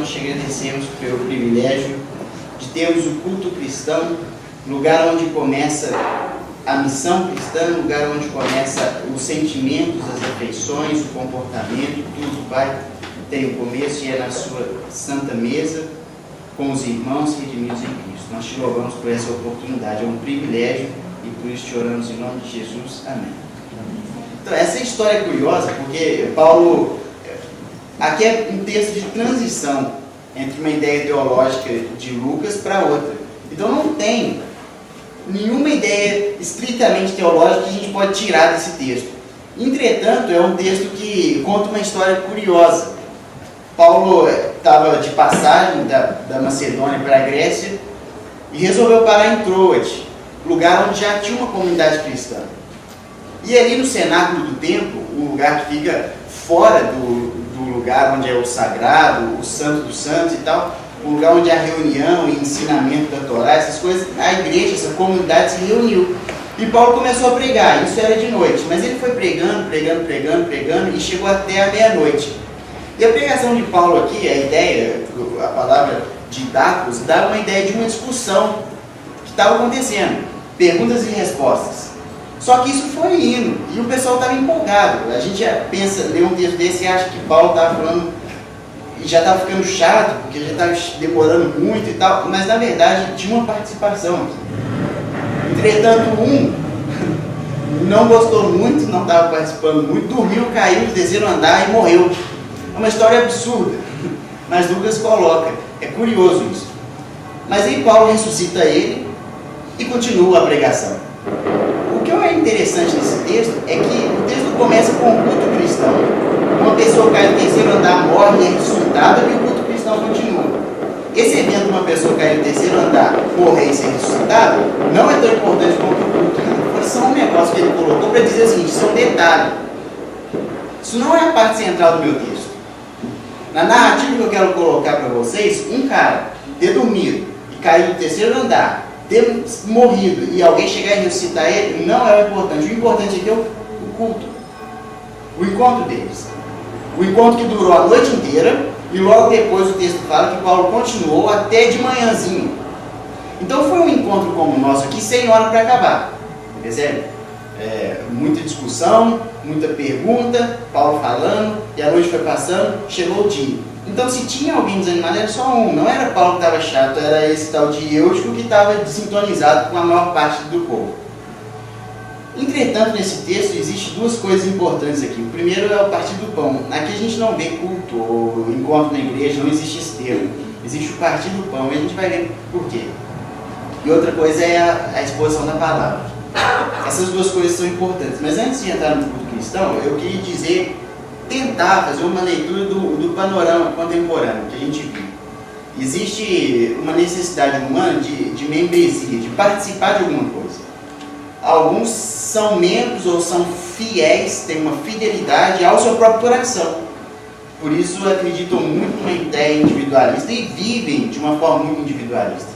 nós te agradecemos pelo privilégio de termos o culto cristão, lugar onde começa a missão cristã, lugar onde começa os sentimentos, as afeições, o comportamento, tudo, Pai, tem o começo e é na sua santa mesa, com os irmãos redimidos em Cristo. Nós te louvamos por essa oportunidade, é um privilégio e por isso te oramos em nome de Jesus. Amém. Então, essa história é curiosa porque Paulo, aqui é um texto de transição entre uma ideia teológica de Lucas para outra. Então não tem nenhuma ideia estritamente teológica que a gente pode tirar desse texto. Entretanto, é um texto que conta uma história curiosa. Paulo estava de passagem da Macedônia para a Grécia e resolveu parar em Troade, lugar onde já tinha uma comunidade cristã. E ali no cenáculo do templo, um lugar que fica fora do lugar onde é o sagrado, o santo dos santos e tal, um lugar onde há reunião e ensinamento da Torá, essas coisas, a igreja, essa comunidade se reuniu. E Paulo começou a pregar, isso era de noite, mas ele foi pregando e chegou até a meia-noite. E a pregação de Paulo aqui, a ideia, a palavra didáticos, dá uma ideia de uma discussão que estava acontecendo, perguntas e respostas. Só que isso foi indo, e o pessoal estava empolgado. A gente já pensa, lê um texto desse e acha que Paulo estava falando, e já estava ficando chato, porque já estava demorando muito e tal, mas na verdade tinha uma participação aqui. Entretanto, um não gostou muito, não estava participando muito, dormiu, caiu do terceiro andar e morreu. É uma história absurda, mas Lucas coloca, é curioso isso. Mas aí Paulo ressuscita ele e continua a pregação. O que é interessante nesse texto é que o texto começa com um culto cristão. Uma pessoa cai do terceiro andar, morre e é ressuscitada, e o culto cristão continua. Esse evento, uma pessoa cair do terceiro andar, morrer e ser ressuscitada, não é tão importante quanto o culto. Foi só um negócio que ele colocou para dizer o seguinte, isso é um detalhe. Isso não é a parte central do meu texto. Na narrativa que eu quero colocar para vocês, um cara ter dormido e cair do terceiro andar, ter morrido e alguém chegar e ressuscitar ele, não é o importante. O importante aqui é o culto, o encontro deles. O encontro que durou a noite inteira e logo depois o texto fala que Paulo continuou até de manhãzinho. Então foi um encontro como o nosso aqui, sem hora para acabar. Percebe? Muita discussão, muita pergunta, Paulo falando, e a noite foi passando, chegou o dia. Então, se tinha alguém desanimado, era só um. Não era Paulo que estava chato, era esse tal de Eutico que estava desintonizado com a maior parte do povo. Entretanto, nesse texto, existem duas coisas importantes aqui. O primeiro é o partir do pão. Aqui a gente não vê culto ou encontro na igreja, não existe esse termo. Existe o partir do pão, e a gente vai ver por quê. E outra coisa é a exposição da palavra. Essas duas coisas são importantes. Mas antes de entrar no culto cristão, eu queria tentar fazer uma leitura do panorama contemporâneo que a gente vive. Existe uma necessidade humana de membresia, de participar de alguma coisa. Alguns são membros ou são fiéis, têm uma fidelidade ao seu próprio coração. Por isso acreditam muito numa ideia individualista e vivem de uma forma muito individualista.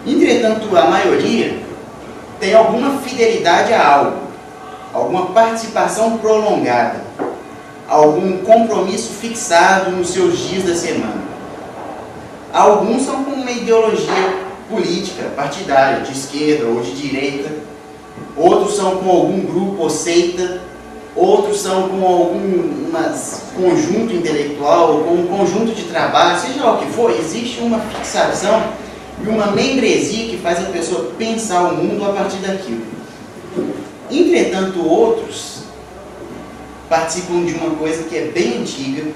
Entretanto, a maioria tem alguma fidelidade a algo, alguma participação prolongada, algum compromisso fixado nos seus dias da semana. Alguns são com uma ideologia política, partidária, de esquerda ou de direita. Outros são com algum grupo ou seita. Outros são com algum conjunto intelectual ou com um conjunto de trabalho, seja lá o que for, existe uma fixação e uma membresia que faz a pessoa pensar o mundo a partir daquilo. Entretanto, outros participam de uma coisa que é bem antiga,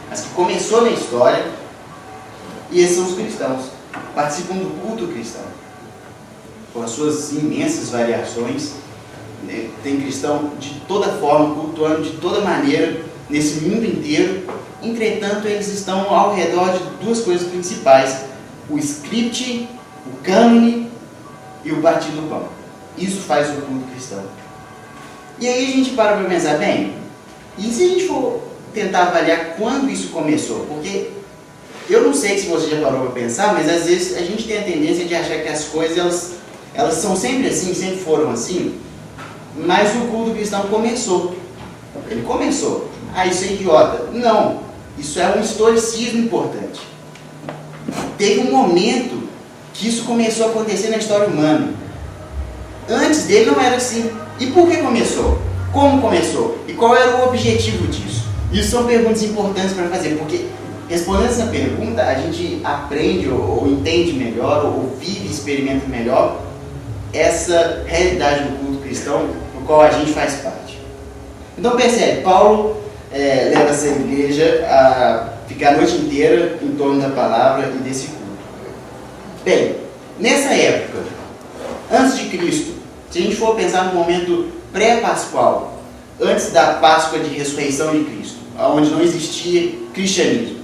mas que começou na história, e esses são os cristãos. Participam do culto cristão, com as suas imensas variações. Tem cristão de toda forma, cultuando de toda maneira, nesse mundo inteiro. Entretanto, eles estão ao redor de duas coisas principais: o script, o cânone e o partir do pão. Isso faz o culto cristão. E aí a gente para pensar, bem, e se a gente for tentar avaliar quando isso começou? Porque eu não sei se você já parou para pensar, mas às vezes a gente tem a tendência de achar que as coisas elas são sempre assim, sempre foram assim. Mas o culto cristão começou. Ele começou. Ah, isso é idiota. Não. Isso é um historicismo importante. Teve um momento que isso começou a acontecer na história humana. Antes dele não era assim. E por que começou? Como começou? E qual era o objetivo disso? Isso são perguntas importantes para fazer, porque respondendo essa pergunta, a gente aprende ou entende melhor, ou vive e experimenta melhor essa realidade do culto cristão, do qual a gente faz parte. Então percebe, Paulo leva essa igreja a ficar a noite inteira em torno da palavra e desse culto. Bem, nessa época, antes de Cristo, se a gente for pensar no momento pré-pascual, antes da Páscoa de ressurreição de Cristo, onde não existia cristianismo,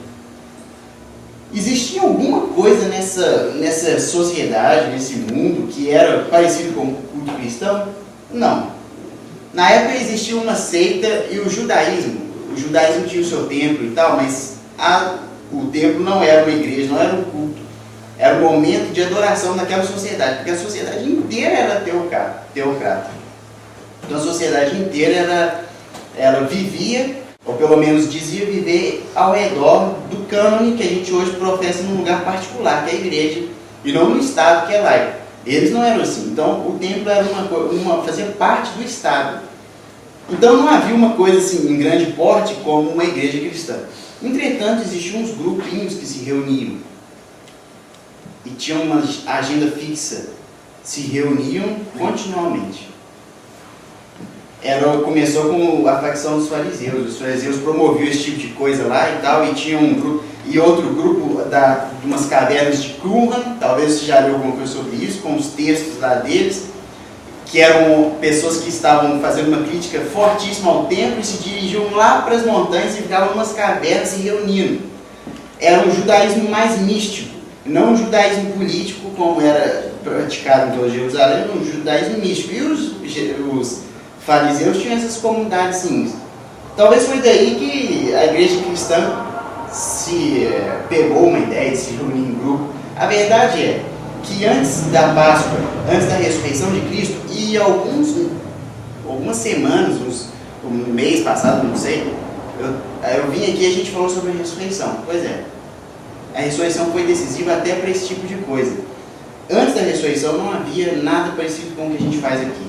existia alguma coisa nessa sociedade, nesse mundo, que era parecido com o culto cristão? Não. Na época existia uma seita e o judaísmo. O judaísmo tinha o seu templo e tal, mas o templo não era uma igreja, não era um culto. Era um momento de adoração daquela sociedade, porque a sociedade inteira era teocrata. Então a sociedade inteira ela vivia, ou pelo menos dizia viver, ao redor do cânone que a gente hoje professa num lugar particular, que é a igreja, e não no Estado, que é laico. Eles não eram assim. Então o templo era fazia parte do Estado. Então não havia uma coisa assim em grande porte como uma igreja cristã. Entretanto, existiam uns grupinhos que se reuniam e tinham uma agenda fixa, se reuniam continuamente. Começou com a facção dos fariseus. Os fariseus promoviam esse tipo de coisa lá e tal, e tinha um grupo, e outro grupo de umas cavernas de Qumran, talvez você já leu alguma coisa sobre isso, com os textos lá deles, que eram pessoas que estavam fazendo uma crítica fortíssima ao templo e se dirigiam lá para as montanhas e ficavam em umas cavernas se reunindo. Era um judaísmo mais místico, não um judaísmo político como era praticado em toda Jerusalém, um judaísmo místico. E os fariseus tinham essas comunidades assim. Talvez foi daí que a igreja cristã pegou uma ideia de se reunir em grupo. A verdade é que antes da Páscoa, antes da ressurreição de Cristo, e algumas semanas, um mês passado, não sei, eu vim aqui e a gente falou sobre a ressurreição. Pois é, a ressurreição foi decisiva até para esse tipo de coisa. Antes da ressurreição não havia nada parecido com o que a gente faz aqui.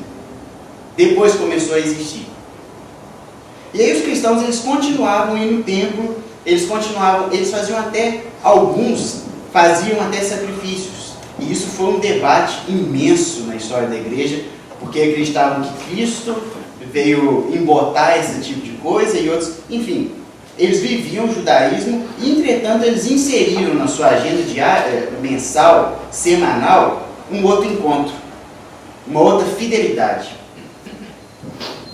Depois começou a existir. E aí os cristãos, eles continuavam indo no templo, alguns faziam até sacrifícios. E isso foi um debate imenso na história da igreja, porque acreditavam que Cristo veio embotar esse tipo de coisa e outros, enfim, eles viviam o judaísmo e, entretanto, eles inseriram na sua agenda diária, mensal, semanal, um outro encontro, uma outra fidelidade.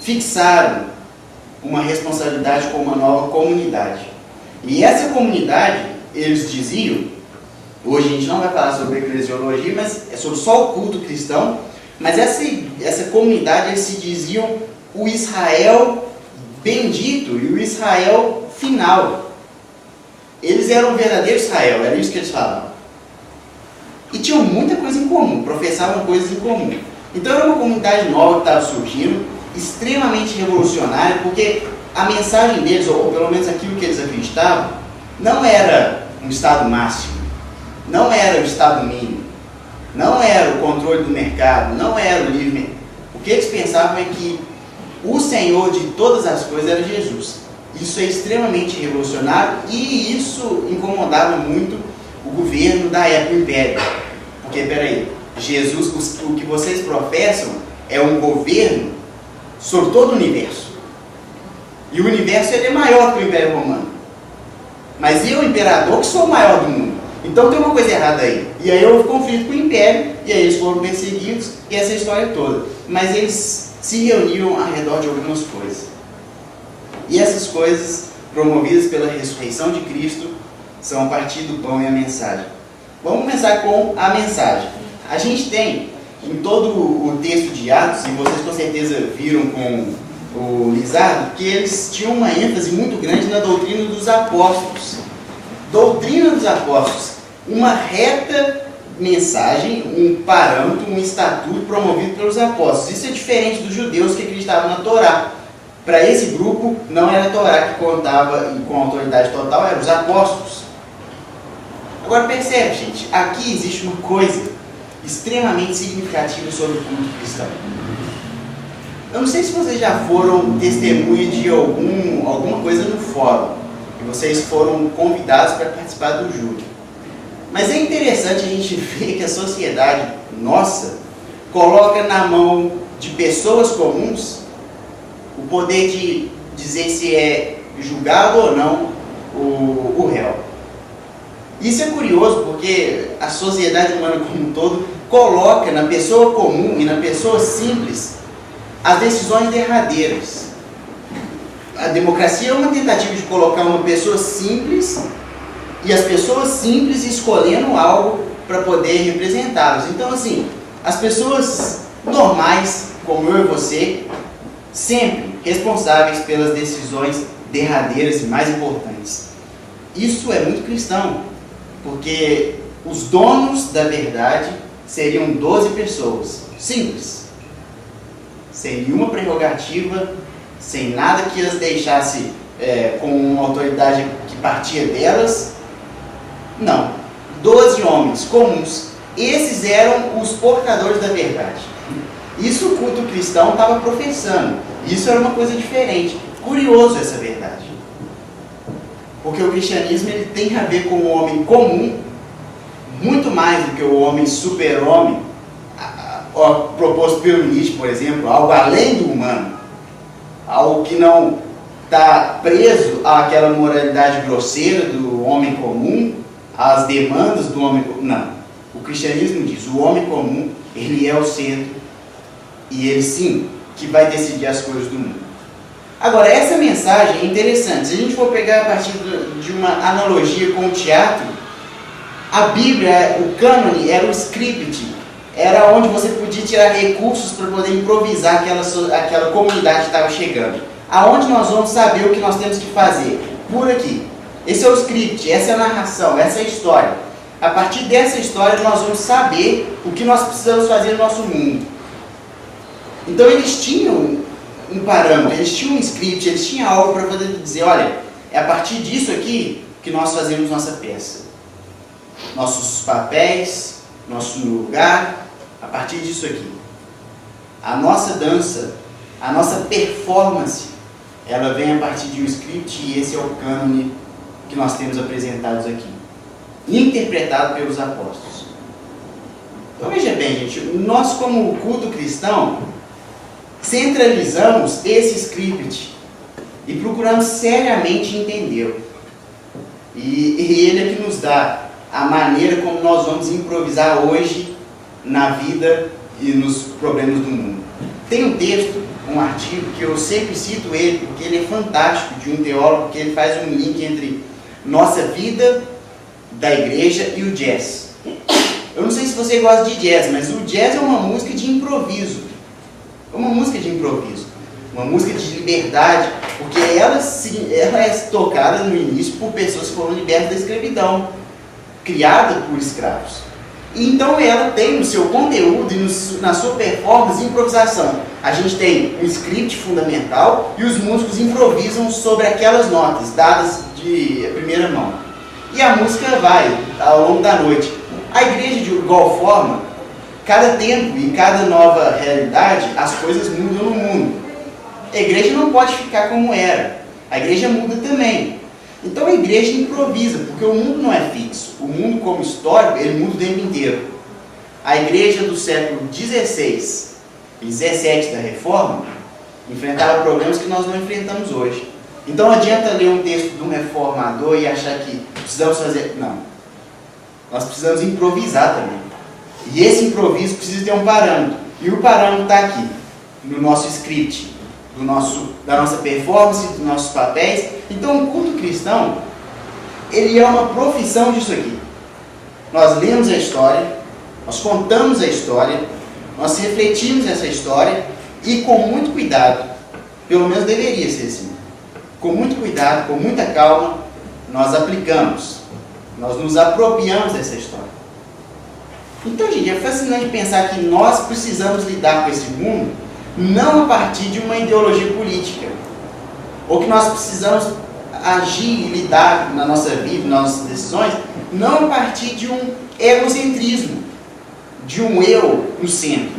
Fixaram uma responsabilidade com uma nova comunidade. E essa comunidade, eles diziam, hoje a gente não vai falar sobre eclesiologia, mas é sobre só o culto cristão, mas essa comunidade, eles se diziam o Israel bendito e o Israel final. Eles eram o verdadeiro Israel, era isso que eles falavam. E tinham muita coisa em comum, professavam coisas em comum. Então era uma comunidade nova que estava surgindo, extremamente revolucionária, porque a mensagem deles, ou pelo menos aquilo que eles acreditavam, não era um Estado máximo, não era o Estado mínimo, não era o controle do mercado, não era o livre mercado. O que eles pensavam é que o Senhor de todas as coisas era Jesus. Isso é extremamente revolucionário e isso incomodava muito o governo da época, o Império. Porque, peraí, Jesus, o que vocês professam é um governo sobre todo o universo. E o universo ele é maior que o Império Romano. Mas eu, imperador, que sou o maior do mundo. Então tem uma coisa errada aí. E aí houve conflito com o Império, e aí eles foram perseguidos, e essa história toda. Mas eles se reuniam ao redor de algumas coisas. E essas coisas, promovidas pela ressurreição de Cristo, são a partir do pão e a mensagem. Vamos começar com a mensagem. A gente tem, em todo o texto de Atos, e vocês com certeza viram com o Lizardo, que eles tinham uma ênfase muito grande na doutrina dos apóstolos. Doutrina dos apóstolos, uma reta mensagem, um parâmetro, um estatuto promovido pelos apóstolos. Isso é diferente dos judeus que acreditavam na Torá. Para esse grupo, não era a Torá que contava e com autoridade total, eram os apóstolos. Agora percebe, gente, aqui existe uma coisa extremamente significativa sobre o culto cristão. Eu não sei se vocês já foram testemunha de alguma coisa no fórum, e vocês foram convidados para participar do júri. Mas é interessante a gente ver que a sociedade nossa coloca na mão de pessoas comuns o poder de dizer se é julgado ou não o réu. Isso é curioso porque a sociedade humana como um todo coloca na pessoa comum e na pessoa simples as decisões derradeiras. A democracia é uma tentativa de colocar uma pessoa simples e as pessoas simples escolhendo algo para poder representá-los. Então, assim, as pessoas normais, como eu e você, sempre responsáveis pelas decisões derradeiras e mais importantes. Isso é muito cristão, porque os donos da verdade seriam 12 pessoas, simples, sem nenhuma prerrogativa, sem nada que as deixasse com uma autoridade que partia delas. Não, 12 homens comuns, esses eram os portadores da verdade. Isso o culto cristão estava professando. Isso era uma coisa diferente. Curioso essa verdade. Porque o cristianismo ele tem a ver com o homem comum, muito mais do que o homem super-homem, proposto pelo Nietzsche, por exemplo, algo além do humano. Algo que não está preso àquela moralidade grosseira do homem comum, às demandas do homem comum. Não. O cristianismo diz, o homem comum, ele é o centro e ele sim que vai decidir as coisas do mundo. Agora, essa mensagem é interessante. Se a gente for pegar a partir de uma analogia com o teatro, a Bíblia, o cânone, era o script, era onde você podia tirar recursos para poder improvisar aquela comunidade que estava chegando. Aonde nós vamos saber o que nós temos que fazer? Por aqui. Esse é o script, essa é a narração, essa é a história. A partir dessa história nós vamos saber o que nós precisamos fazer no nosso mundo. Então eles tinham um parâmetro, eles tinham um script, eles tinham algo para poder dizer, olha, é a partir disso aqui que nós fazemos nossa peça. Nossos papéis, nosso lugar, a partir disso aqui. A nossa dança, a nossa performance, ela vem a partir de um script e esse é o cânone que nós temos apresentados aqui, interpretado pelos apóstolos. Então veja bem, gente, nós como culto cristão, centralizamos esse script e procuramos seriamente entendê-lo. E ele é que nos dá a maneira como nós vamos improvisar hoje na vida e nos problemas do mundo. Tem um texto, um artigo, que eu sempre cito ele, porque ele é fantástico, de um teólogo, porque ele faz um link entre nossa vida da igreja e o jazz. Eu não sei se você gosta de jazz, mas o jazz é uma música de improviso. É uma música de improviso, uma música de liberdade, porque ela é tocada no início por pessoas que foram libertas da escravidão, criada por escravos. E então ela tem no seu conteúdo e na sua performance improvisação. A gente tem um script fundamental e os músicos improvisam sobre aquelas notas dadas de primeira mão. E a música vai ao longo da noite. A igreja, de igual forma, cada tempo e cada nova realidade, as coisas mudam no mundo. A igreja não pode ficar como era. A igreja muda também. Então a igreja improvisa, porque o mundo não é fixo. O mundo como histórico, ele muda o tempo inteiro. A igreja do século XVI e XVII da Reforma enfrentava problemas que nós não enfrentamos hoje. Então não adianta ler um texto de um reformador e achar que precisamos fazer... Não. Nós precisamos improvisar também. E esse improviso precisa ter um parâmetro. E o parâmetro está aqui, no nosso script, da nossa performance, dos nossos papéis. Então o culto cristão, ele é uma profissão disso aqui. Nós lemos a história, nós contamos a história, nós refletimos essa história e com muito cuidado, pelo menos deveria ser assim, com muito cuidado, com muita calma, nós aplicamos, nós nos apropriamos dessa história. Então, gente, é fascinante pensar que nós precisamos lidar com esse mundo não a partir de uma ideologia política, ou que nós precisamos agir e lidar na nossa vida, nas nossas decisões, não a partir de um egocentrismo, de um eu no centro,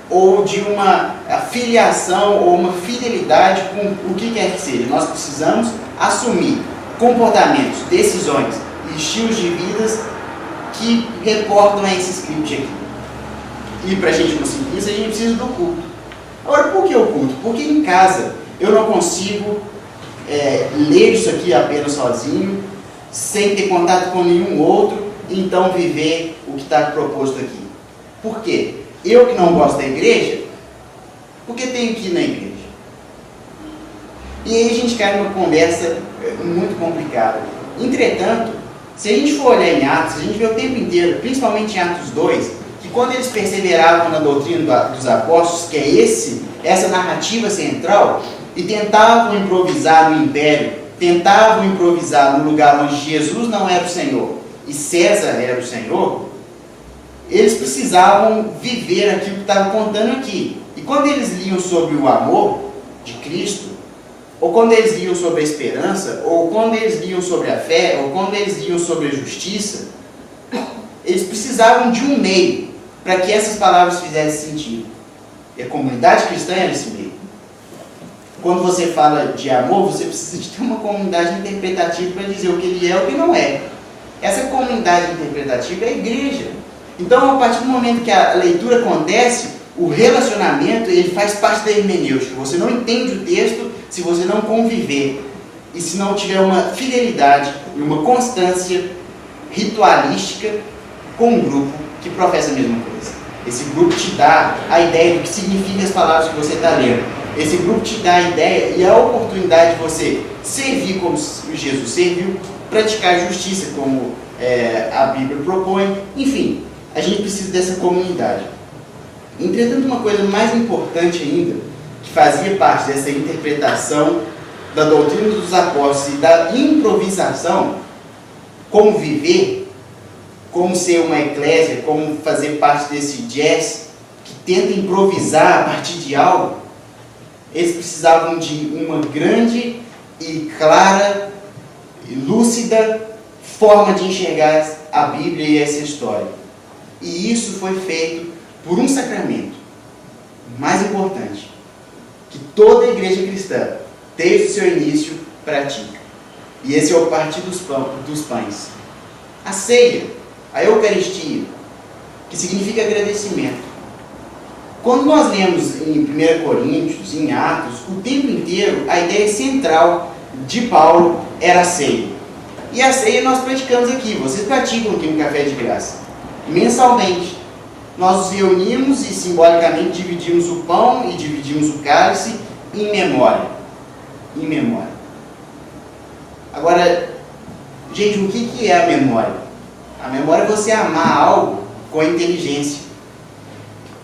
ou de uma filiação ou uma fidelidade com o que quer que seja. Nós precisamos assumir comportamentos, decisões e estilos de vidas que reportam a esse script aqui. E para a gente conseguir isso, a gente precisa do culto. Agora, por que o culto? Porque em casa eu não consigo ler isso aqui apenas sozinho, sem ter contato com nenhum outro, e então viver o que está proposto aqui. Por quê? Eu que não gosto da igreja, por que tenho que ir na igreja? E aí a gente cai numa conversa muito complicada. Entretanto, se a gente for olhar em Atos, a gente vê o tempo inteiro, principalmente em Atos 2, que quando eles perseveravam na doutrina dos apóstolos, que é essa narrativa central, e tentavam improvisar no império, tentavam improvisar no lugar onde Jesus não era o Senhor e César era o Senhor, eles precisavam viver aquilo que estava contando aqui. E quando eles liam sobre o amor de Cristo, ou quando eles liam sobre a esperança, ou quando eles liam sobre a fé, ou quando eles liam sobre a justiça, eles precisavam de um meio para que essas palavras fizessem sentido. E a comunidade cristã era esse meio. Quando você fala de amor, você precisa de ter uma comunidade interpretativa para dizer o que ele é e o que não é. Essa comunidade interpretativa é a igreja. Então, a partir do momento que a leitura acontece, o relacionamento ele faz parte da hermenêutica. Você não entende o texto se você não conviver e se não tiver uma fidelidade e uma constância ritualística com um grupo que professa a mesma coisa. Esse grupo te dá a ideia do que significam as palavras que você está lendo. Esse grupo te dá a ideia e a oportunidade de você servir como Jesus serviu, praticar justiça como a Bíblia propõe. Enfim, a gente precisa dessa comunidade. Entretanto, uma coisa mais importante ainda, que fazia parte dessa interpretação da doutrina dos apóstolos e da improvisação, como viver, como ser uma eclésia, como fazer parte desse jazz que tenta improvisar a partir de algo, eles precisavam de uma grande e clara e lúcida forma de enxergar a Bíblia e essa história. E isso foi feito por um sacramento mais importante, que toda igreja cristã, desde o seu início, pratica. E esse é o partir dos pães. A ceia, a Eucaristia, que significa agradecimento. Quando nós lemos em 1 Coríntios, em Atos, o tempo inteiro, a ideia central de Paulo era a ceia. E a ceia nós praticamos aqui, vocês praticam aqui no Café de Graça. Mensalmente, nós nos reunimos e simbolicamente dividimos o pão e dividimos o cálice em memória. Em memória. Agora, gente, o que é a memória? A memória é você amar algo com inteligência.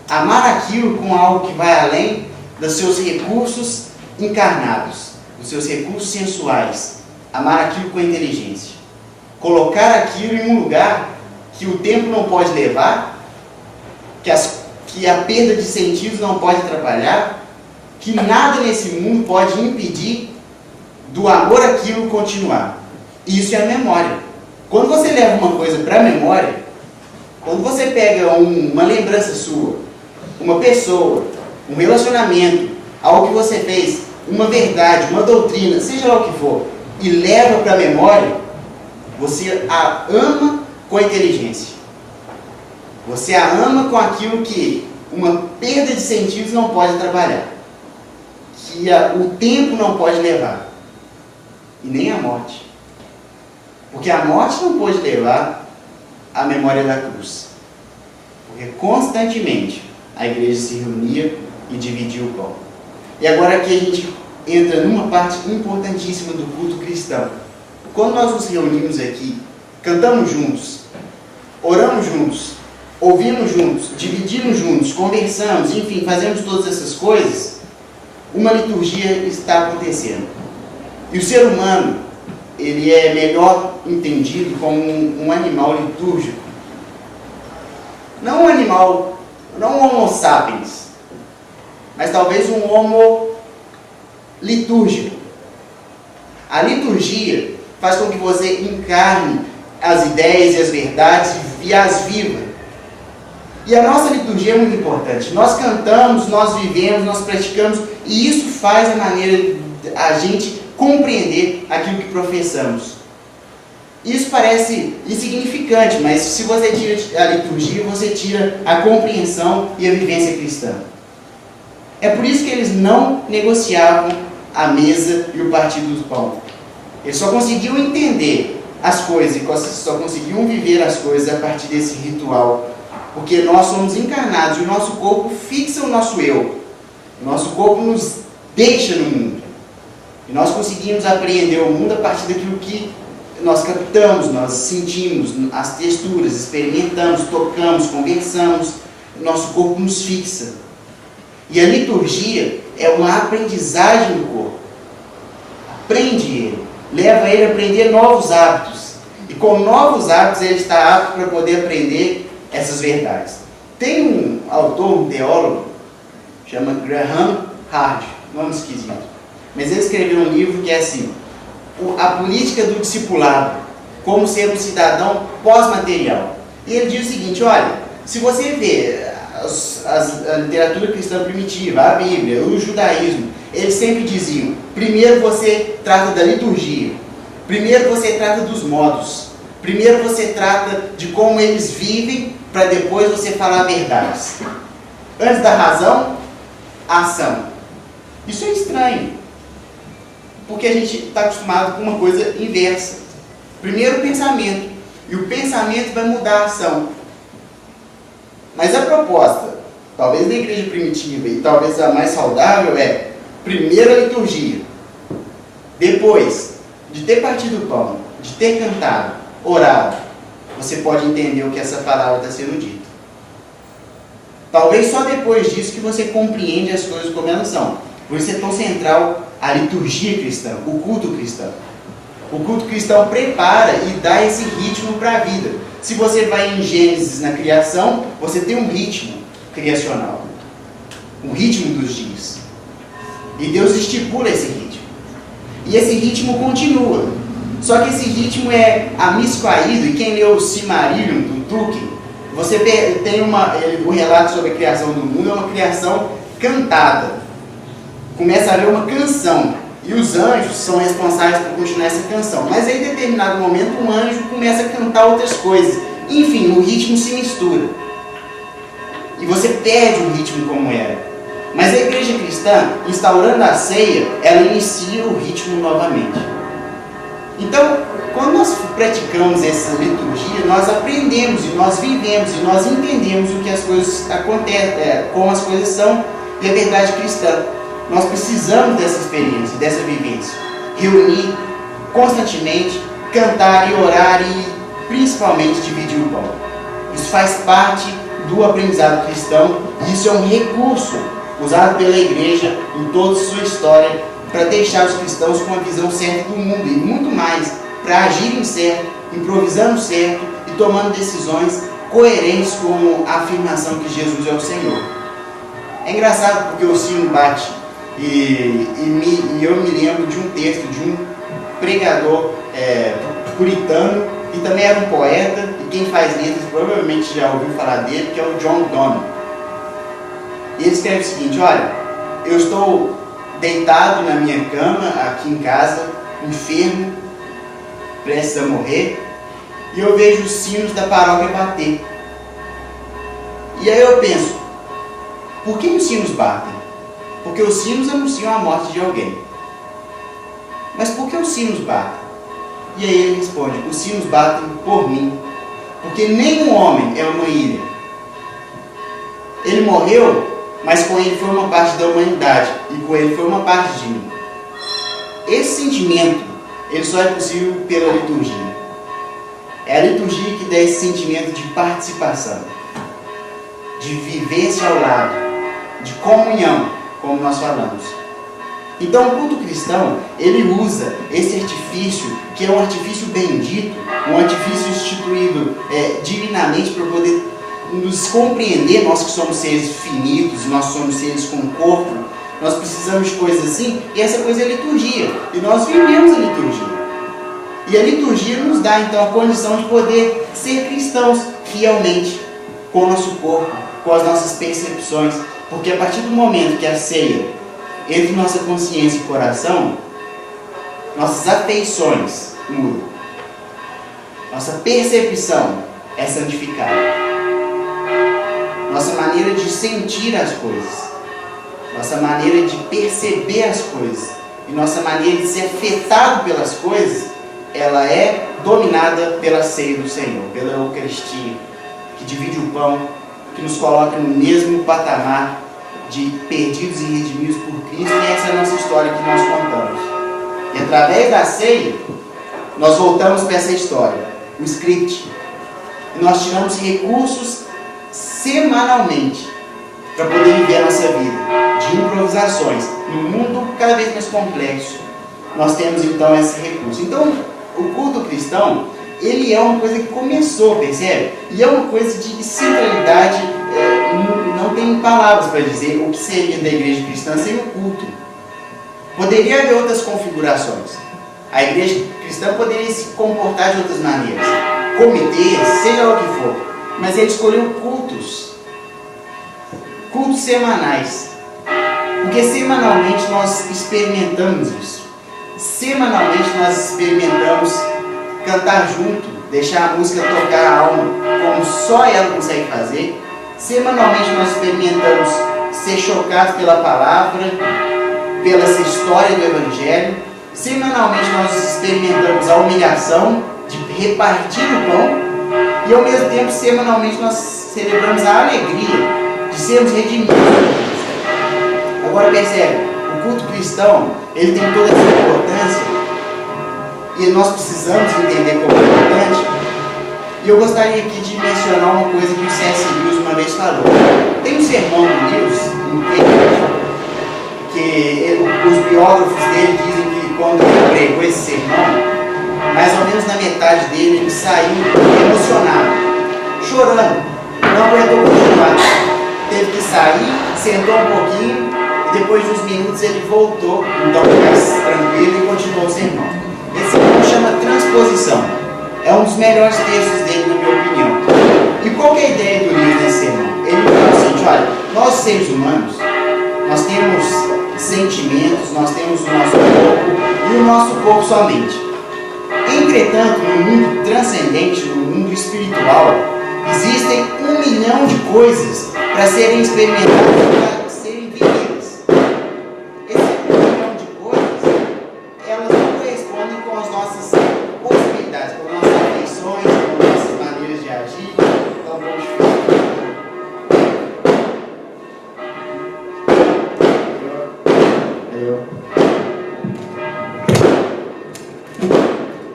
Amar aquilo com algo que vai além dos seus recursos encarnados, dos seus recursos sensuais. Amar aquilo com inteligência. Colocar aquilo em um lugar que o tempo não pode levar, que a perda de sentidos não pode atrapalhar, que nada nesse mundo pode impedir do amor àquilo continuar. Isso é a memória. Quando você leva uma coisa para a memória, quando você pega uma lembrança sua, uma pessoa, um relacionamento, algo que você fez, uma verdade, uma doutrina, seja lá o que for, e leva para a memória, você a ama com a inteligência. Você a ama com aquilo que uma perda de sentidos não pode trabalhar, que o tempo não pode levar, e nem a morte. Porque a morte não pode levar a memória da cruz. Porque constantemente a igreja se reunia e dividia o pão. E agora aqui a gente entra numa parte importantíssima do culto cristão. Quando nós nos reunimos aqui, cantamos juntos, oramos juntos, ouvimos juntos, dividimos juntos, conversamos, enfim, fazemos todas essas coisas, uma liturgia está acontecendo. E o ser humano, ele é melhor entendido como um animal litúrgico. Não um animal, não um homo sapiens, mas talvez um homo litúrgico. A liturgia faz com que você encarne as ideias e as verdades e as viva. E a nossa liturgia é muito importante. Nós cantamos, nós vivemos, nós praticamos, e isso faz a maneira de a gente compreender aquilo que professamos. Isso parece insignificante, mas se você tira a liturgia, você tira a compreensão e a vivência cristã. É por isso que eles não negociavam a mesa e o partir do pão. Eles só conseguiam entender as coisas e só conseguiam viver as coisas a partir desse ritual. Porque nós somos encarnados e o nosso corpo fixa o nosso eu. O nosso corpo nos deixa no mundo. E nós conseguimos apreender o mundo a partir daquilo que nós captamos, nós sentimos, as texturas, experimentamos, tocamos, conversamos. O nosso corpo nos fixa. E a liturgia é uma aprendizagem do corpo. Aprende ele, leva ele a aprender novos hábitos. E com novos hábitos ele está apto para poder aprender essas verdades. Tem um autor, um teólogo, chama Graham Hard, nome esquisito. Mas ele escreveu um livro que é assim: a política do discipulado, como ser um cidadão pós-material. E ele diz o seguinte: olha, se você vê a literatura cristã primitiva, a Bíblia, o judaísmo, eles sempre diziam: primeiro você trata da liturgia, primeiro você trata dos modos, primeiro você trata de como eles vivem, para depois você falar verdades. Antes da razão, a ação. Isso é estranho, porque a gente está acostumado com uma coisa inversa. Primeiro o pensamento, e o pensamento vai mudar a ação. Mas a proposta, talvez da igreja primitiva e talvez a mais saudável, é primeiro a liturgia, depois de ter partido o pão, de ter cantado, orado, você pode entender o que essa palavra está sendo dita. Talvez só depois disso que você compreende as coisas como elas são. Por isso é tão central a liturgia cristã, o culto cristão. O culto cristão prepara e dá esse ritmo para a vida. Se você vai em Gênesis, na criação, você tem um ritmo criacional, um ritmo dos dias. E Deus estipula esse ritmo. E esse ritmo continua. Só que esse ritmo é amisquaído, e quem leu o Silmarillion, do Tolkien, você tem o relato sobre a criação do mundo, é uma criação cantada. Começa a haver uma canção, e os anjos são responsáveis por continuar essa canção. Mas aí, em determinado momento, um anjo começa a cantar outras coisas. Enfim, o ritmo se mistura. E você perde o ritmo como era. Mas a igreja cristã, instaurando a ceia, ela inicia o ritmo novamente. Então, quando nós praticamos essa liturgia, nós aprendemos, e nós vivemos, e nós entendemos o que as coisas acontecem, como as coisas são, e a verdade cristã. Nós precisamos dessa experiência, dessa vivência. Reunir constantemente, cantar e orar e principalmente dividir o pão. Isso faz parte do aprendizado cristão e isso é um recurso usado pela igreja em toda a sua história para deixar os cristãos com a visão certa do mundo e muito mais, para agirem certo, improvisando certo e tomando decisões coerentes com a afirmação que Jesus é o Senhor. É engraçado porque o sino bate e eu me lembro de um texto de um pregador puritano e também era um poeta, e quem faz letras provavelmente já ouviu falar dele, que é o John Donne. E ele escreve o seguinte: olha, eu estou deitado na minha cama aqui em casa, enfermo, prestes a morrer, e eu vejo os sinos da paróquia bater. E aí eu penso, por que os sinos batem? Porque os sinos anunciam a morte de alguém. Mas por que os sinos batem? E aí ele responde: os sinos batem por mim, porque nenhum homem é uma ilha. Ele morreu, mas com ele foi uma parte da humanidade, e com ele foi uma parte de mim. Esse sentimento, ele só é possível pela liturgia. É a liturgia que dá esse sentimento de participação, de vivência ao lado, de comunhão, como nós falamos. Então o culto cristão, ele usa esse artifício, que é um artifício bendito, um artifício instituído divinamente para poder nos compreender, nós que somos seres finitos, nós somos seres com corpo, nós precisamos de coisas assim, e essa coisa é a liturgia, e nós vivemos a liturgia. E a liturgia nos dá então a condição de poder ser cristãos fielmente, com o nosso corpo, com as nossas percepções, porque a partir do momento que a ceia entra em nossa consciência e coração, nossas afeições mudam, nossa percepção é santificada, nossa maneira de sentir as coisas, nossa maneira de perceber as coisas e nossa maneira de ser afetado pelas coisas, ela é dominada pela ceia do Senhor, pela Eucaristia, que divide o pão, que nos coloca no mesmo patamar de perdidos e redimidos por Cristo, e essa é a nossa história que nós contamos. E através da ceia, nós voltamos para essa história, o script, e nós tiramos recursos semanalmente para poder viver a nossa vida, de improvisações, num mundo cada vez mais complexo. Nós temos então esse recurso. Então, o culto cristão, ele é uma coisa que começou, percebe? E é uma coisa de centralidade, não tem palavras para dizer o que seria da igreja cristã sem o culto. Poderia haver outras configurações. A igreja cristã poderia se comportar de outras maneiras, comitês, seja lá o que for, mas ele escolheu cultos semanais, porque semanalmente nós experimentamos isso. Semanalmente nós experimentamos cantar junto, deixar a música tocar a alma como só ela consegue fazer. Semanalmente nós experimentamos ser chocados pela palavra, pela essa história do Evangelho. Semanalmente nós experimentamos a humilhação de repartir o pão, e ao mesmo tempo semanalmente nós celebramos a alegria de sermos redimidos. Agora percebe, o culto cristão, ele tem toda essa importância, e nós precisamos entender como é importante. E eu gostaria aqui de mencionar uma coisa que o C.S. Lewis uma vez falou. Tem um sermão do Lewis, que os biógrafos dele dizem que quando ele pregou esse sermão, mais ou menos na metade dele, ele saiu emocionado, chorando, não aguentou continuar. Teve que sair, sentou um pouquinho, e depois de uns minutos ele voltou, então mais tranquilo, e continuou o sermão. Esse sermão chama Transposição. É um dos melhores textos dele, na minha opinião. E qual que é a ideia do livro desse sermão? Ele fala o seguinte: olha, nós seres humanos, nós temos sentimentos, nós temos o nosso corpo e o nosso corpo somente. Entretanto, no mundo transcendente, no mundo espiritual, existem 1 milhão de coisas para serem experimentadas, para serem vividas. Esse 1 milhão de coisas, elas não correspondem com as nossas possibilidades, com as nossas afeições, com as nossas maneiras de agir. Então vamos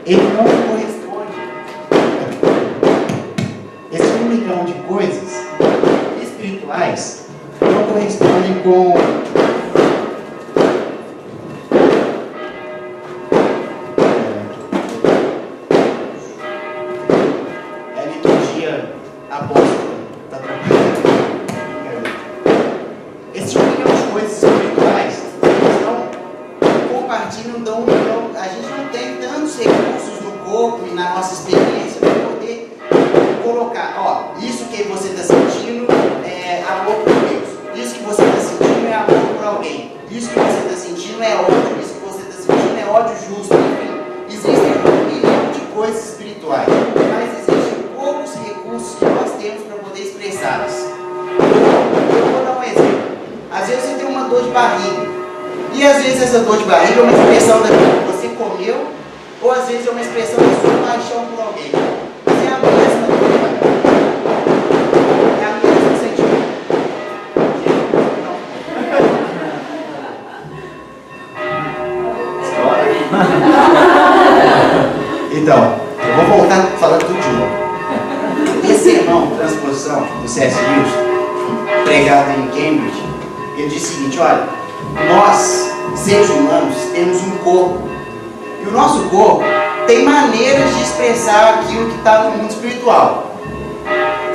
ele não corresponde. Esse 1 milhão de coisas espirituais não correspondem com a liturgia apóstola. Tá tranquilo? Esses 1 milhão de coisas espirituais não compartilham, então a gente não tem tantos recursos no corpo e na nossa experiência para poder colocar, ó, isso que você está sentindo é amor por Deus, isso que você está sentindo é amor por alguém, isso que você está sentindo é ódio, isso que você está sentindo é ódio justo, enfim. Existem 1 milhão de coisas espirituais, mas existem poucos recursos que nós temos para poder expressá-las. Eu vou dar um exemplo. Às vezes você tem uma dor de barriga, e às vezes essa dor de barriga é uma expressão daquilo que você comeu, ou às vezes é uma expressão da sua paixão por alguém. Mas é a mesma dor de barriga. É a mesma sentimento. Então, eu vou voltar a falar tudo de novo. Esse sermão, Transposição, do C.S. Lewis, pregado em Cambridge, ele diz o seguinte: olha, nós, seres humanos, temos um corpo. E o nosso corpo tem maneiras de expressar aquilo que está no mundo espiritual.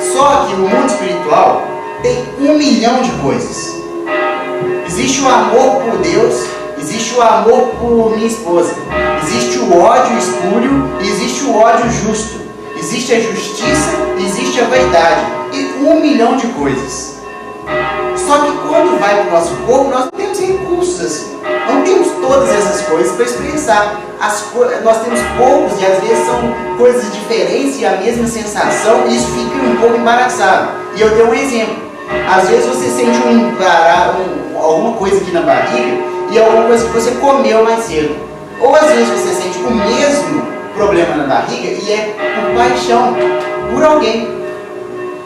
Só que no mundo espiritual tem 1 milhão de coisas. Existe o amor por Deus, existe o amor por minha esposa. Existe o ódio espúrio e existe o ódio justo. Existe a justiça e existe a vaidade. E 1 milhão de coisas. Só que quando vai para o nosso corpo, nós não temos recursos assim. Não temos todas essas coisas para expressar. Nós temos poucos e às vezes são coisas diferentes e a mesma sensação, e isso fica um pouco embaraçado. E eu dei um exemplo. Às vezes você sente alguma coisa aqui na barriga e é alguma coisa que você comeu mais cedo. Ou às vezes você sente o mesmo problema na barriga e é por paixão por alguém.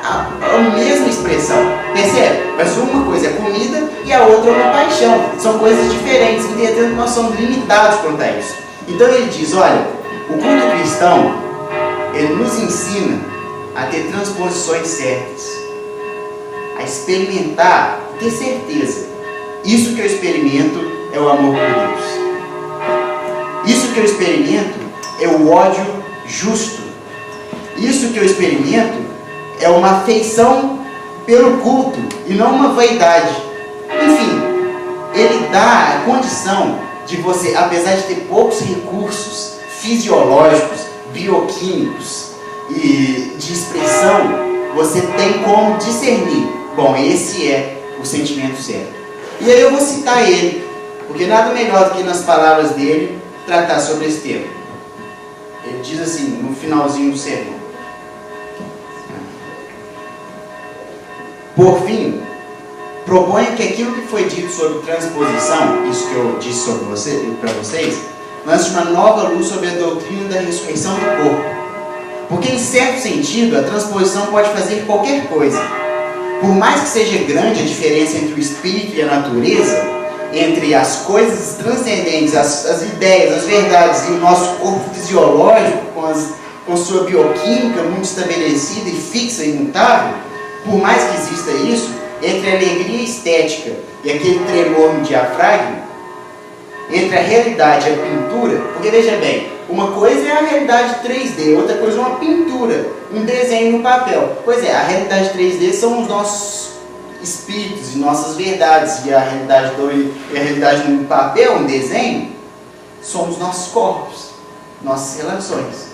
A mesma expressão, percebe? Mas uma coisa é comida e a outra é uma paixão. São coisas diferentes, entendendo que nós somos limitados quanto a isso. Então ele diz, olha, o culto cristão, ele nos ensina a ter transposições certas, a experimentar, ter certeza. Isso que eu experimento é o amor por Deus. Isso que eu experimento é o ódio justo. Isso que eu experimento é uma afeição pelo culto e não uma vaidade. Enfim, ele dá a condição de você, apesar de ter poucos recursos fisiológicos, bioquímicos e de expressão, você tem como discernir. Bom, esse é o sentimento certo. E aí eu vou citar ele, porque nada melhor do que nas palavras dele tratar sobre esse tema. Ele diz assim, no finalzinho do sermão: por fim, proponho que aquilo que foi dito sobre transposição, isso que eu disse para vocês, lance uma nova luz sobre a doutrina da ressurreição do corpo. Porque, em certo sentido, a transposição pode fazer qualquer coisa. Por mais que seja grande a diferença entre o espírito e a natureza, entre as coisas transcendentes, as ideias, as verdades e o nosso corpo fisiológico, com sua bioquímica muito estabelecida e fixa e imutável, por mais que exista isso, entre a alegria estética e aquele tremor no diafragma, entre a realidade e a pintura, porque veja bem, uma coisa é a realidade 3D, outra coisa é uma pintura, um desenho no papel. Pois é, a realidade 3D são os nossos espíritos e nossas verdades, e a realidade no papel, um desenho, são os nossos corpos, nossas relações.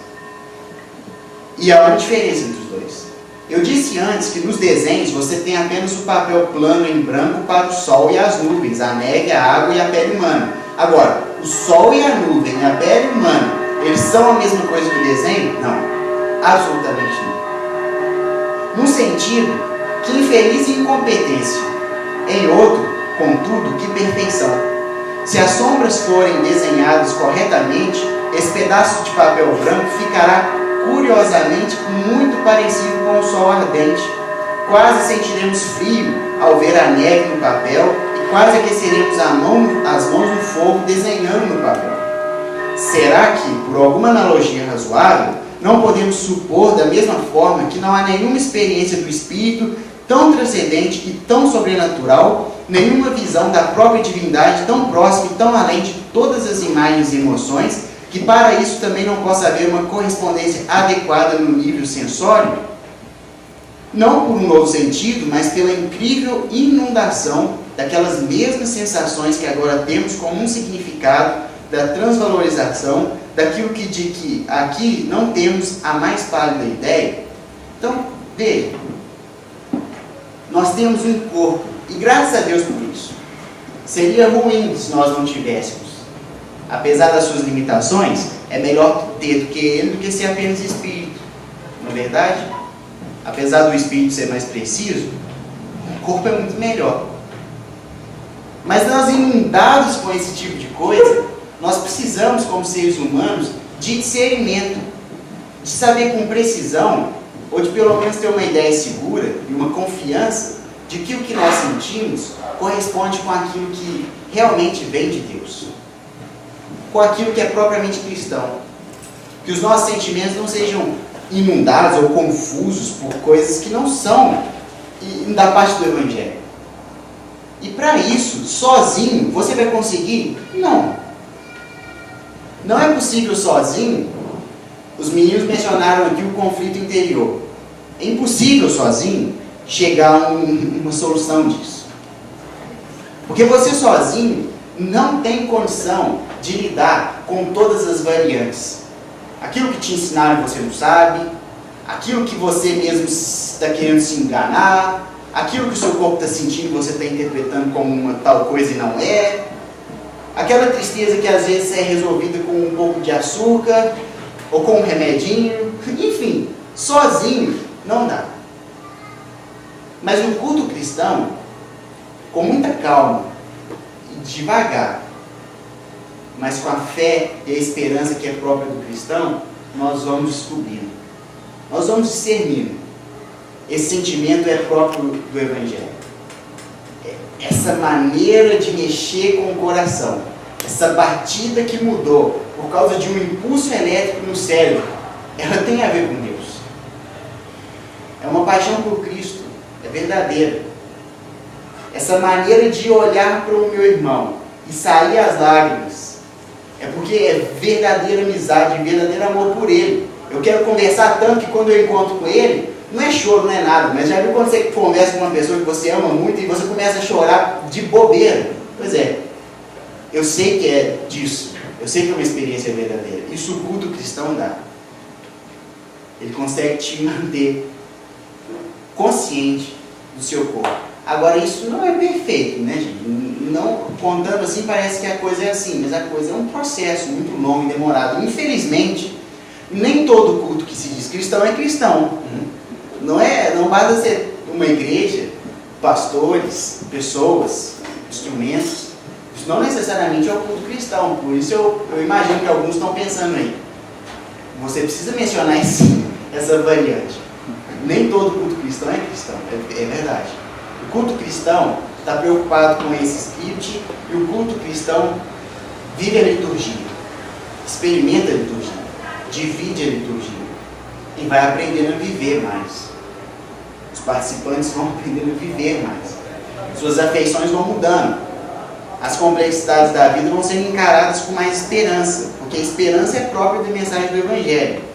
E há uma diferença entre os dois. Eu disse antes que nos desenhos você tem apenas o papel plano em branco para o sol e as nuvens, a neve, a água e a pele humana. Agora, o sol e a nuvem e a pele humana, eles são a mesma coisa que o desenho? Não, absolutamente não. Num sentido, que infeliz incompetência. Em outro, contudo, que perfeição. Se as sombras forem desenhadas corretamente, esse pedaço de papel branco ficará curiosamente muito parecido com o sol ardente. Quase sentiremos frio ao ver a neve no papel e quase aqueceremos as mãos no fogo desenhando no papel. Será que, por alguma analogia razoável, não podemos supor da mesma forma que não há nenhuma experiência do Espírito tão transcendente e tão sobrenatural, nenhuma visão da própria divindade tão próxima e tão além de todas as imagens e emoções, que para isso também não possa haver uma correspondência adequada no nível sensório? Não por um novo sentido, mas pela incrível inundação daquelas mesmas sensações que agora temos como um significado da transvalorização, daquilo de que aqui não temos a mais pálida ideia. Então, veja, nós temos um corpo, e graças a Deus por isso. Seria ruim se nós não tivéssemos. Apesar das suas limitações, é melhor ter do que ele do que ser apenas espírito. Não é verdade? Apesar do espírito ser mais preciso, o corpo é muito melhor. Mas nós, inundados com esse tipo de coisa, nós precisamos, como seres humanos, de discernimento, de saber com precisão, ou de pelo menos ter uma ideia segura e uma confiança de que o que nós sentimos corresponde com aquilo que realmente vem de Deus, com aquilo que é propriamente cristão. Que os nossos sentimentos não sejam inundados ou confusos por coisas que não são da parte do Evangelho. E para isso, sozinho, você vai conseguir? Não. Não é possível sozinho. Os meninos mencionaram aqui o conflito interior. É impossível sozinho chegar a uma solução disso. Porque você sozinho não tem condição de lidar com todas as variantes. Aquilo que te ensinaram você não sabe, aquilo que você mesmo está querendo se enganar, aquilo que o seu corpo está sentindo e você está interpretando como uma tal coisa e não é, aquela tristeza que às vezes é resolvida com um pouco de açúcar ou com um remedinho, enfim, sozinho não dá. Mas no culto cristão, com muita calma e devagar, mas com a fé e a esperança que é própria do cristão, nós vamos descobrindo, nós vamos discernindo. Esse sentimento é próprio do Evangelho. Essa maneira de mexer com o coração, essa batida que mudou por causa de um impulso elétrico no cérebro, ela tem a ver com Deus. É uma paixão por Cristo, é verdadeira. Essa maneira de olhar para o meu irmão e sair as lágrimas, é porque é verdadeira amizade, verdadeiro amor por ele. Eu quero conversar tanto que quando eu encontro com ele, não é choro, não é nada, mas já viu quando você conversa com uma pessoa que você ama muito e você começa a chorar de bobeira? Pois é, eu sei que é disso, eu sei que é uma experiência verdadeira. Isso o culto cristão dá. Ele consegue te manter consciente do seu corpo. Agora, isso não é perfeito, né, gente? Não, contando assim, parece que a coisa é assim, mas a coisa é um processo muito longo e demorado. Infelizmente, nem todo culto que se diz cristão é cristão. Não basta ser uma igreja, pastores, pessoas, instrumentos. Isso não necessariamente é o culto cristão. Por isso eu imagino que alguns estão pensando aí. Você precisa mencionar essa variante. Nem todo culto cristão é cristão, é verdade. O culto cristão está preocupado com esse script e o culto cristão vive a liturgia, experimenta a liturgia, divide a liturgia e vai aprendendo a viver mais. Os participantes vão aprendendo a viver mais. Suas afeições vão mudando. As complexidades da vida vão sendo encaradas com mais esperança, porque a esperança é própria da mensagem do Evangelho.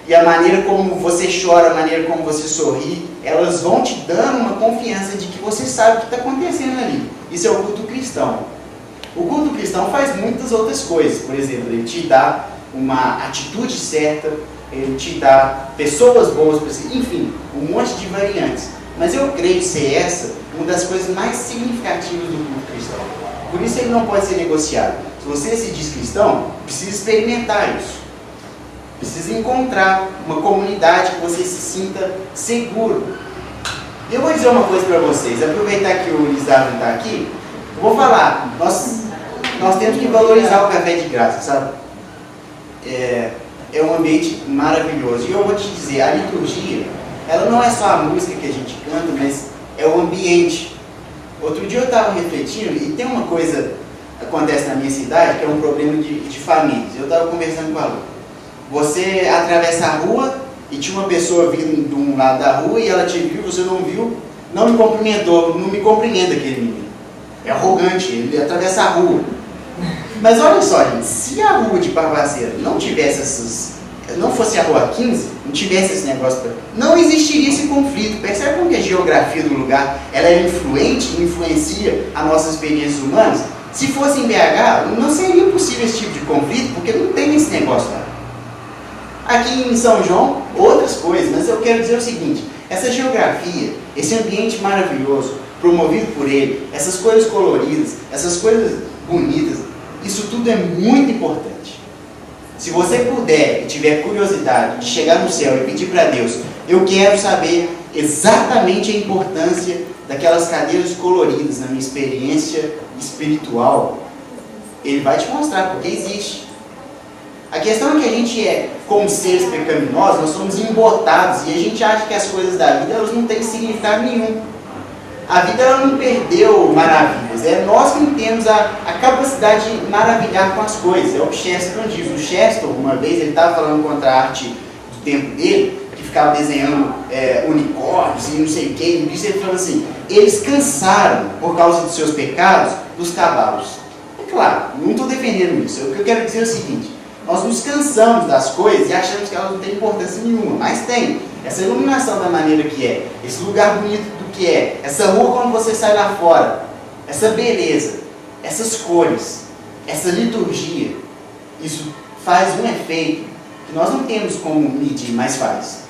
E a maneira como você chora, a maneira como você sorri, elas vão te dando uma confiança de que você sabe o que está acontecendo ali. Isso é o culto cristão. O culto cristão faz muitas outras coisas. Por exemplo, ele te dá uma atitude certa, ele te dá pessoas boas, enfim, um monte de variantes. Mas eu creio ser essa uma das coisas mais significativas do culto cristão. Por isso ele não pode ser negociado. Se você se diz cristão, precisa experimentar isso. Precisa encontrar uma comunidade que você se sinta seguro. Eu vou dizer uma coisa para vocês, aproveitar que o Luiz Darwin está aqui, eu vou falar, nós temos que valorizar o café de graça, sabe? É um ambiente maravilhoso. E eu vou te dizer, a liturgia, ela não é só a música que a gente canta, mas é o ambiente. Outro dia eu estava refletindo, e tem uma coisa que acontece na minha cidade, que é um problema de famílias. Eu estava conversando com a Lu. Você atravessa a rua e tinha uma pessoa vindo de um lado da rua e ela te viu, você não viu, não me cumprimentou, não me compreende aquele menino. É arrogante, ele atravessa a rua. Mas olha só, gente, se a rua de Barbacena não tivesse não fosse a rua 15, não tivesse esse negócio, não existiria esse conflito. Percebe como que a geografia do lugar ela é influente, influencia as nossas experiências humanas? Se fosse em BH, não seria possível esse tipo de conflito, porque não tem esse negócio lá. Aqui em São João, outras coisas, mas eu quero dizer o seguinte, essa geografia, esse ambiente maravilhoso, promovido por ele, essas coisas coloridas, essas coisas bonitas, isso tudo é muito importante. Se você puder e tiver curiosidade de chegar no céu e pedir para Deus, eu quero saber exatamente a importância daquelas cadeiras coloridas na minha experiência espiritual, Ele vai te mostrar, porque existe. A questão é que a gente como seres pecaminosos, nós somos embotados e a gente acha que as coisas da vida elas não têm significado nenhum. A vida ela não perdeu maravilhas, é nós que temos a capacidade de maravilhar com as coisas. É o que Chesterton diz. O Chesterton, uma vez, ele estava falando contra a arte do tempo dele, que ficava desenhando unicórnios e não sei o que, e ele falou assim, eles cansaram, por causa dos seus pecados, dos cavalos. É claro, não estou defendendo isso. O que eu quero dizer é o seguinte, nós nos cansamos das coisas e achamos que elas não têm importância nenhuma, mas tem. Essa iluminação da maneira que é, esse lugar bonito do que é, essa rua quando você sai lá fora, essa beleza, essas cores, essa liturgia, isso faz um efeito que nós não temos como medir, mas faz.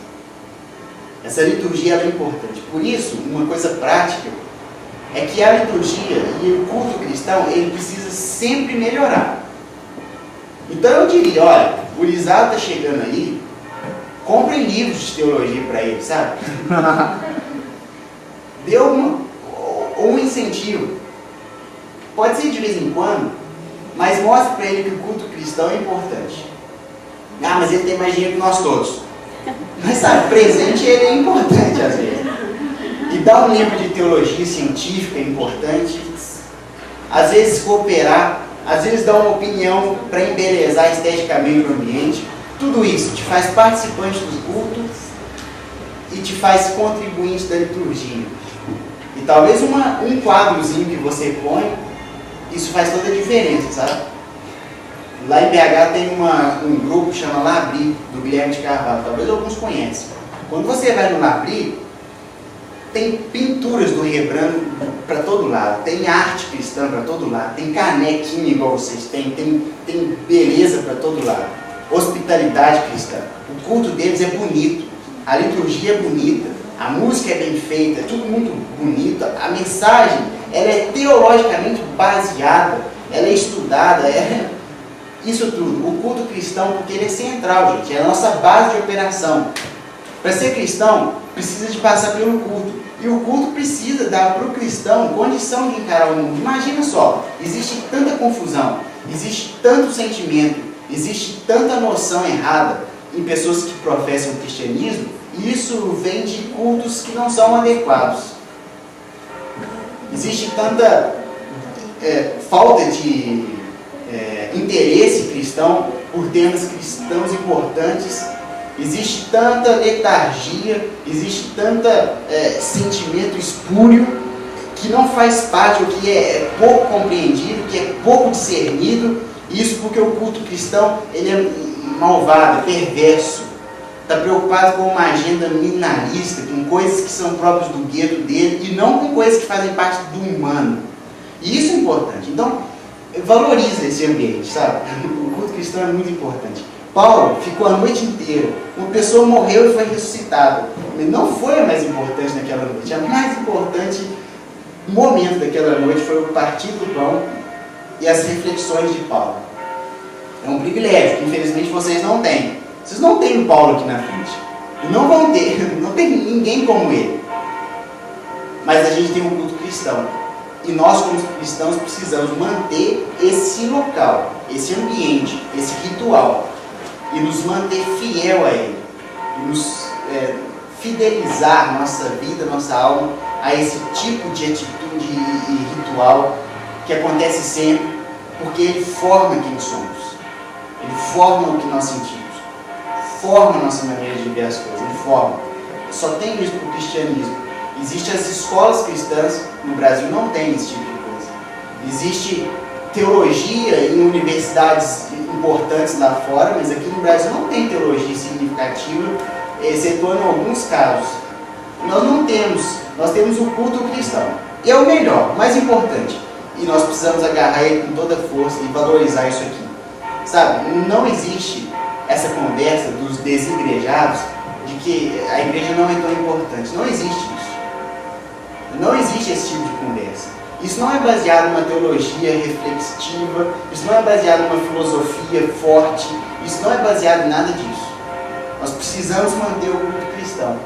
Essa liturgia é importante. Por isso, uma coisa prática é que a liturgia e o culto cristão, ele precisa sempre melhorar. Então eu diria, olha, o gurizada está chegando aí, comprem livros de teologia para ele, sabe? Dê um incentivo. Pode ser de vez em quando, mas mostre para ele que o culto cristão é importante. Ah, mas ele tem mais dinheiro que nós todos. Mas sabe, presente ele é importante às vezes. E dar um livro de teologia científica é importante. Às vezes cooperar, às vezes dar uma opinião para embelezar esteticamente o ambiente. Tudo isso te faz participante do culto e te faz contribuinte da liturgia. E talvez um quadrozinho que você põe, isso faz toda a diferença, sabe? Lá em BH tem um grupo que chama Labri, do Guilherme de Carvalho, talvez alguns conhecem. Quando você vai no Labri, tem pinturas do Rembrandt para todo lado, tem arte cristã para todo lado, tem canequinha igual vocês têm, tem beleza para todo lado, hospitalidade cristã. O culto deles é bonito, a liturgia é bonita, a música é bem feita, é tudo muito bonito, a mensagem ela é teologicamente baseada, ela é estudada, isso tudo. O culto cristão, porque ele é central, gente, é a nossa base de operação. Para ser cristão, precisa de passar pelo culto. E o culto precisa dar para o cristão condição de encarar o mundo. Imagina só, existe tanta confusão, existe tanto sentimento, existe tanta noção errada em pessoas que professam o cristianismo, e isso vem de cultos que não são adequados. Existe tanta falta de interesse cristão por temas cristãos importantes, existe tanta letargia, existe tanto sentimento espúrio que não faz parte, ou que é pouco compreendido, que é pouco discernido. Isso porque o culto cristão ele é malvado, é perverso, está preocupado com uma agenda milenarista, com coisas que são próprias do gueto dele e não com coisas que fazem parte do humano. E isso é importante. Então, valoriza esse ambiente, sabe? O culto cristão é muito importante. Paulo ficou a noite inteira. Uma pessoa morreu e foi ressuscitada. Não foi a mais importante naquela noite. A mais importante momento daquela noite foi o partir do pão e as reflexões de Paulo. É um privilégio que infelizmente vocês não têm. Vocês não têm o Paulo aqui na frente. E não vão ter. Não tem ninguém como ele. Mas a gente tem um culto cristão. E nós, como cristãos, precisamos manter esse local, esse ambiente, esse ritual. E nos manter fiel a ele. E nos fidelizar nossa vida, nossa alma, a esse tipo de atitude e ritual que acontece sempre, porque ele forma quem somos. Ele forma o que nós sentimos. Forma a nossa maneira de ver as coisas. Ele forma. Só tem isso para o cristianismo. Existem as escolas cristãs, no Brasil não tem esse tipo de coisa. Existe teologia em universidades importantes lá fora, mas aqui no Brasil não tem teologia significativa, excetuando alguns casos. Nós não temos, nós temos o culto cristão. E é o melhor, o mais importante. E nós precisamos agarrar ele com toda força e valorizar isso aqui. Sabe, não existe essa conversa dos desigrejados de que a igreja não é tão importante. Não existe isso. Não existe esse tipo de conversa. Isso não é baseado numa teologia reflexiva, isso não é baseado numa filosofia forte, isso não é baseado em nada disso. Nós precisamos manter o culto cristão,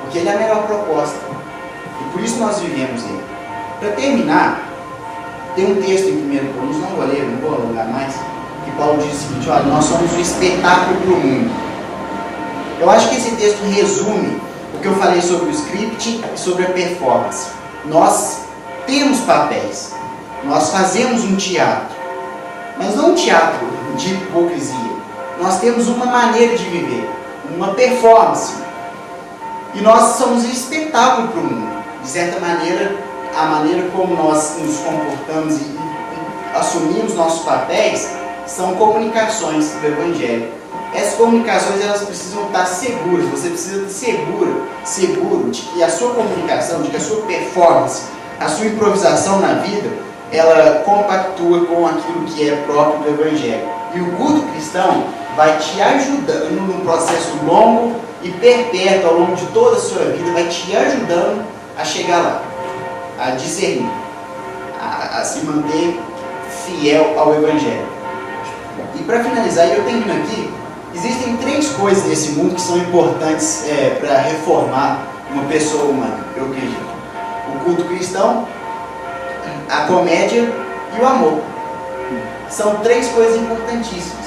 porque ele é a melhor proposta. E por isso nós vivemos ele. Para terminar, tem um texto em 1 Coríntios, não vou ler, não vou alongar mais, que Paulo diz o seguinte: olha, nós somos um espetáculo para o mundo. Eu acho que esse texto resume o que eu falei sobre o script e sobre a performance. Nós temos papéis, nós fazemos um teatro, mas não um teatro de hipocrisia. Nós temos uma maneira de viver, uma performance. E nós somos um espetáculo para o mundo. De certa maneira, a maneira como nós nos comportamos e assumimos nossos papéis são comunicações do Evangelho. Essas comunicações elas precisam estar seguras. Você precisa estar seguro de que a sua comunicação, de que a sua performance A sua improvisação na vida, ela compactua com aquilo que é próprio do Evangelho. E o culto cristão vai te ajudando num processo longo e perpétuo ao longo de toda a sua vida, vai te ajudando a chegar lá, a discernir, a se manter fiel ao Evangelho. E para finalizar, eu termino aqui, existem 3 coisas nesse mundo que são importantes para reformar uma pessoa humana, eu acredito. O culto cristão, a comédia e o amor. São 3 coisas importantíssimas.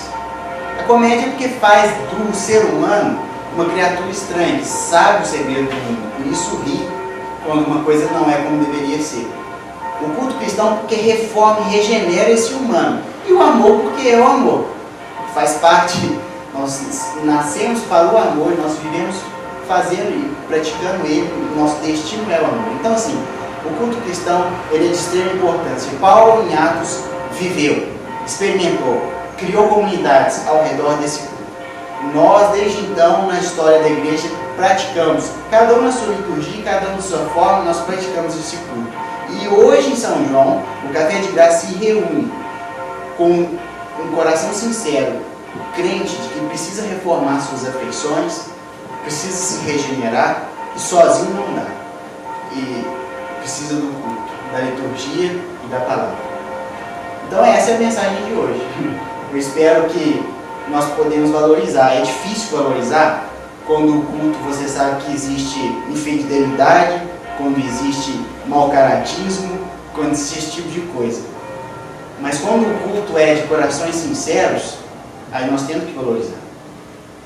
A comédia é porque faz do ser humano uma criatura estranha, que sabe o segredo do mundo, por isso ri quando uma coisa não é como deveria ser. O culto cristão porque reforma e regenera esse humano. E o amor porque é o amor. Faz parte, nós nascemos para o amor, nós vivemos fazendo e praticando ele, o nosso destino é o amor. Então assim, o culto cristão ele é de extrema importância. Paulo em Atos viveu, experimentou, criou comunidades ao redor desse culto. Nós, desde então, na história da igreja, praticamos, cada um na sua liturgia, cada um na sua forma, nós praticamos esse culto. E hoje em São João, o Café de Graça se reúne com um coração sincero, crente de que precisa reformar suas afeições, precisa se regenerar, e sozinho não dá. E precisa do culto, da liturgia e da palavra. Então essa é a mensagem de hoje. Eu espero que nós podemos valorizar. É difícil valorizar quando o culto você sabe que existe infidelidade, quando existe mau-caratismo, quando existe esse tipo de coisa. Mas quando o culto é de corações sinceros, aí nós temos que valorizar,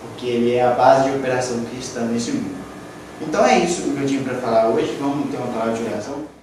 porque ele é a base de operação cristã nesse mundo. Então é isso que eu tinha para falar hoje. Vamos ter uma palavra de oração.